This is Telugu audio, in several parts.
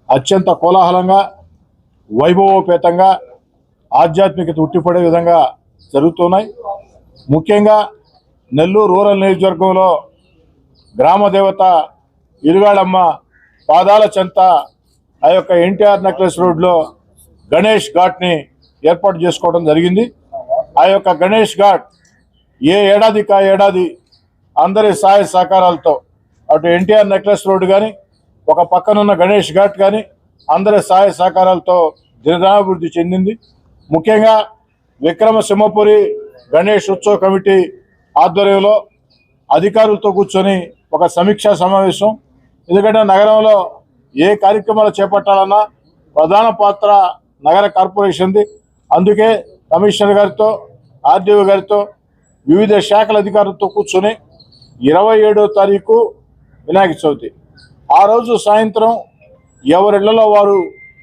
అత్యంత కోలాహలంగా వైభవోపేతంగా ఆధ్యాత్మికత ఉట్టిపడే విధంగా జరుగుతున్నాయి. ముఖ్యంగా నెల్లూరు రూరల్ నియోజకవర్గంలో గ్రామదేవత ఇరుగాళమ్మ పాదాల చెంత ఆ యొక్క ఎన్టీఆర్ నెక్లెస్ రోడ్లో గణేష్ ఘాట్ని ఏర్పాటు చేసుకోవడం జరిగింది. ఆ యొక్క గణేష్ ఘాట్ ఏ ఏడాదికి ఆ ఏడాది అందరి సహాయ సహకారాలతో అటు ఎన్టీఆర్ నెక్లెస్ రోడ్డు కానీ ఒక పక్కనున్న గణేష్ ఘాట్ కానీ అందరి సహాయ సహకారాలతో దినదాభివృద్ధి చెందింది. ముఖ్యంగా విక్రమసింహపురి గణేష్ ఉత్సవ కమిటీ ఆధ్వర్యంలో అధికారులతో కూర్చొని ఒక సమీక్షా సమావేశం. ఎందుకంటే నగరంలో ఏ కార్యక్రమాలు చేపట్టాలన్నా ప్రధాన పాత్ర నగర కార్పొరేషన్ది. అందుకే కమిషనర్ గారితో ఆర్డీఓ గారితో వివిధ శాఖల అధికారులతో కూర్చొని 27వ తారీఖు వినాయక చవితి ఆ రోజు సాయంత్రం ఎవరిళ్లలో వారు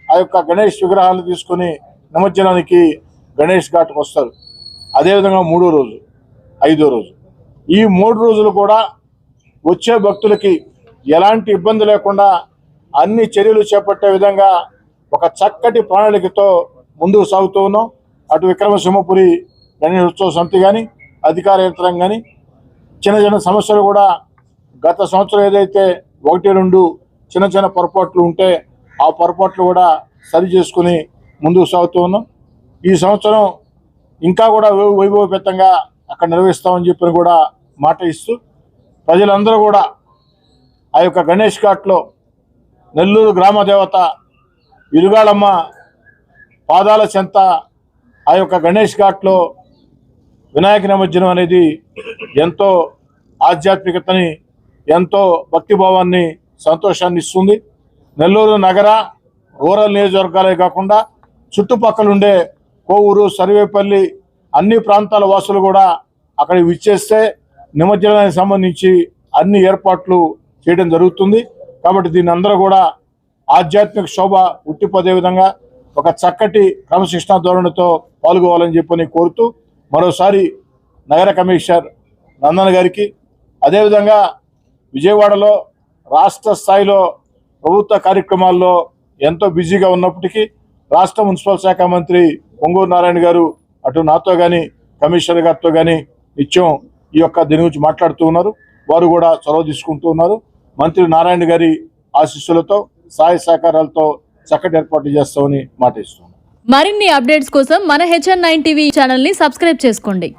ఆ యొక్క గణేష్ విగ్రహాలు తీసుకుని నిమజ్జనానికి గణేష్ ఘాట్కి వస్తారు. అదేవిధంగా 3వ రోజు 5వ రోజు ఈ 3 రోజులు కూడా వచ్చే భక్తులకి ఎలాంటి ఇబ్బంది లేకుండా అన్ని చర్యలు చేపట్టే విధంగా ఒక చక్కటి ప్రణాళికతో ముందుకు సాగుతూ ఉన్నాం. అటు విక్రమసింహపురి గణేష్ ఉత్సవ సమితి కానీ అధికార యంత్రం కానీ చిన్న చిన్న సమస్యలు కూడా గత సంవత్సరం ఏదైతే 1-2 చిన్న చిన్న పొరపాట్లు ఉంటే ఆ పొరపాట్లు కూడా సరి చేసుకుని ముందుకు సాగుతూ ఉన్నాం. ఈ సంవత్సరం ఇంకా కూడా వైభవపేతంగా అక్కడ నిర్వహిస్తామని చెప్పి కూడా మాట ఇస్తూ ప్రజలందరూ కూడా ఆ యొక్క గణేష్ ఘాట్లో నెల్లూరు గ్రామ దేవత ఇరుగాళమ్మ పాదాల చెంత ఆ యొక్క గణేష్ ఘాట్లో వినాయక నిమజ్జనం అనేది ఎంతో ఆధ్యాత్మికతని ఎంతో భక్తిభావాన్ని సంతోషాన్ని ఇస్తుంది. నెల్లూరు నగర రూరల్ నియోజకవర్గాలే కాకుండా చుట్టుపక్కల ఉండే కోవూరు సర్వేపల్లి అన్ని ప్రాంతాల వాసులు కూడా అక్కడికి విచ్చేస్తే నిమజ్జనానికి సంబంధించి అన్ని ఏర్పాట్లు చేయడం జరుగుతుంది. కాబట్టి దీన్ని అందరూ కూడా ఆధ్యాత్మిక శోభ ఉట్టిపడే విధంగా ఒక చక్కటి క్రమశిక్షణ ధోరణితో పాల్గొవాలని చెప్పని కోరుతూ మరోసారి నగర కమిషనర్ నందన్ గారికి అదేవిధంగా విజయవాడలో రాష్ట్ర స్థాయిలో ప్రభుత్వ కార్యక్రమాల్లో ఎంతో బిజీగా ఉన్నప్పటికీ రాష్ట్ర మున్సిపల్ శాఖ మంత్రి పొంగూరు నారాయణ గారు అటు నాతో కానీ కమిషనర్ గారితో కానీ నిత్యం ఈ యొక్క దీని గురించి మాట్లాడుతూ ఉన్నారు. వారు కూడా చొరవ తీసుకుంటూ ఉన్నారు. మంత్రి నారాయణ గారి ఆశీస్సులతో సహాయ సహకారాలతో చక్కటి ఏర్పాట్లు చేస్తామని మాట ఇస్తున్నాం. మరిన్ని అప్డేట్స్ కోసం మన HN9 టీవీ ఛానల్ ని సబ్స్క్రైబ్ చేసుకోండి.